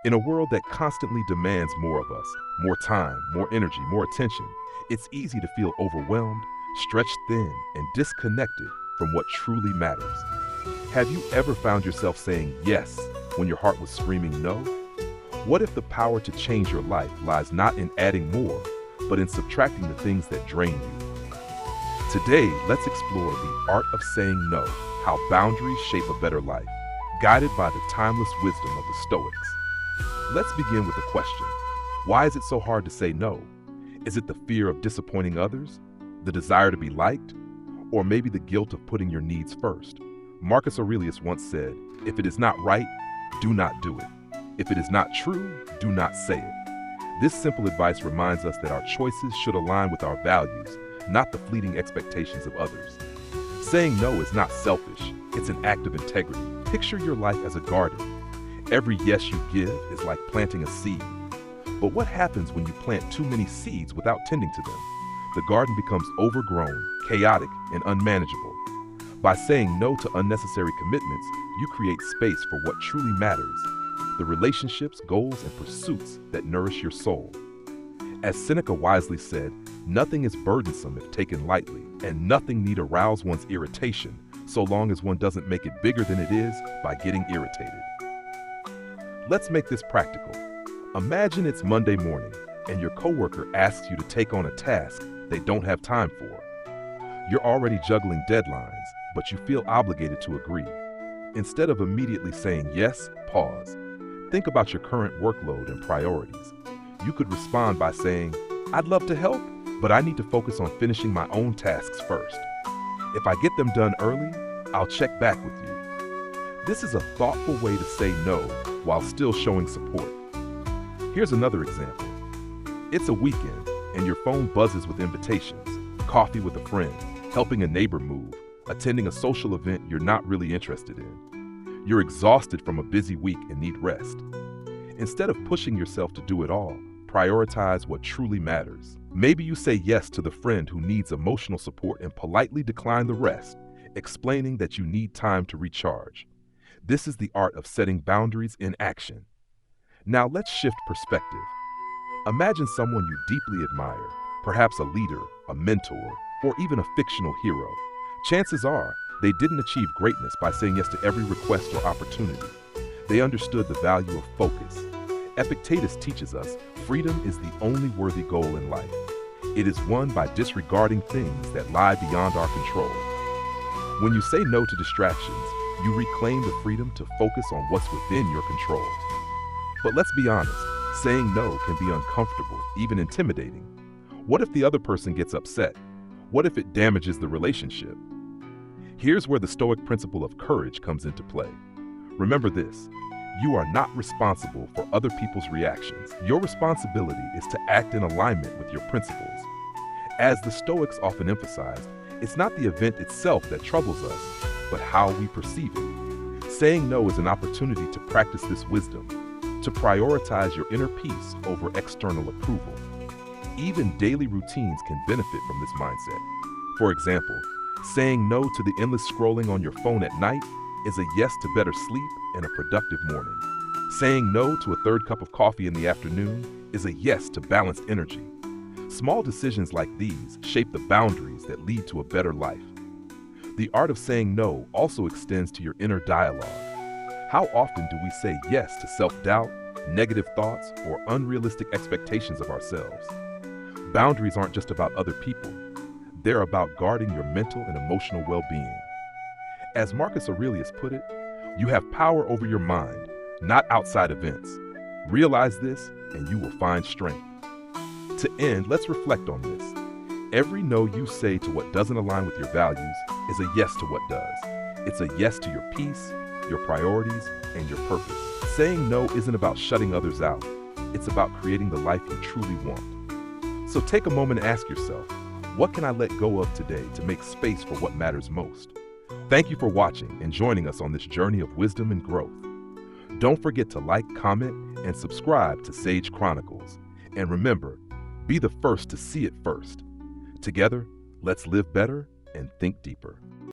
In a world that constantly demands more of us, more time, more energy, more attention, it's easy to feel overwhelmed, stretched thin, and disconnected from what truly matters. Have you ever found yourself saying yes when your heart was screaming no? What if the power to change your life lies not in adding more, but in subtracting the things that drain you? Today, let's explore the art of saying no, how boundaries shape a better life, guided by the timeless wisdom of the Stoics. Let's begin with a question. Why is it so hard to say no? Is it the fear of disappointing others, the desire to be liked, or maybe the guilt of putting your needs first? Marcus Aurelius once said, "If it is not right, do not do it. If it is not true, do not say it." This simple advice reminds us that our choices should align with our values, not the fleeting expectations of others. Saying no is not selfish, it's an act of integrity. Picture your life as a garden. Every yes you give is like planting a seed. But what happens when you plant too many seeds without tending to them? The garden becomes overgrown, chaotic, and unmanageable. By saying no to unnecessary commitments, you create space for what truly matters, the relationships, goals, and pursuits that nourish your soul. As Seneca wisely said, nothing is burdensome if taken lightly, and nothing need arouse one's irritation so long as one doesn't make it bigger than it is by getting irritated. Let's make this practical. Imagine it's Monday morning and your coworker asks you to take on a task they don't have time for. You're already juggling deadlines, but you feel obligated to agree. Instead of immediately saying yes, pause. Think about your current workload and priorities. You could respond by saying, "I'd love to help, but I need to focus on finishing my own tasks first. If I get them done early, I'll check back with you." This is a thoughtful way to say no while still showing support. Here's another example. It's a weekend and your phone buzzes with invitations, coffee with a friend, helping a neighbor move, attending a social event you're not really interested in. You're exhausted from a busy week and need rest. Instead of pushing yourself to do it all, prioritize what truly matters. Maybe you say yes to the friend who needs emotional support and politely decline the rest, explaining that you need time to recharge. This is the art of setting boundaries in action. Now let's shift perspective. Imagine someone you deeply admire, perhaps a leader, a mentor, or even a fictional hero. Chances are they didn't achieve greatness by saying yes to every request or opportunity. They understood the value of focus. Epictetus teaches us freedom is the only worthy goal in life. It is won by disregarding things that lie beyond our control. When you say no to distractions, you reclaim the freedom to focus on what's within your control. But let's be honest, saying no can be uncomfortable, even intimidating. What if the other person gets upset? What if it damages the relationship? Here's where the Stoic principle of courage comes into play. Remember this, you are not responsible for other people's reactions. Your responsibility is to act in alignment with your principles. As the Stoics often emphasized, it's not the event itself that troubles us, but how we perceive it. Saying no is an opportunity to practice this wisdom, to prioritize your inner peace over external approval. Even daily routines can benefit from this mindset. For example, saying no to the endless scrolling on your phone at night is a yes to better sleep and a productive morning. Saying no to a third cup of coffee in the afternoon is a yes to balanced energy. Small decisions like these shape the boundaries that lead to a better life. The art of saying no also extends to your inner dialogue. How often do we say yes to self-doubt, negative thoughts, or unrealistic expectations of ourselves? Boundaries aren't just about other people. They're about guarding your mental and emotional well-being. As Marcus Aurelius put it, you have power over your mind, not outside events. Realize this, and you will find strength. To end, let's reflect on this. Every no you say to what doesn't align with your values is a yes to what does. It's a yes to your peace, your priorities, and your purpose. Saying no isn't about shutting others out. It's about creating the life you truly want. So take a moment and ask yourself, what can I let go of today to make space for what matters most? Thank you for watching and joining us on this journey of wisdom and growth. Don't forget to like, comment, and subscribe to Sage Chronicles. And remember, be the first to see it first. Together, let's live better and think deeper.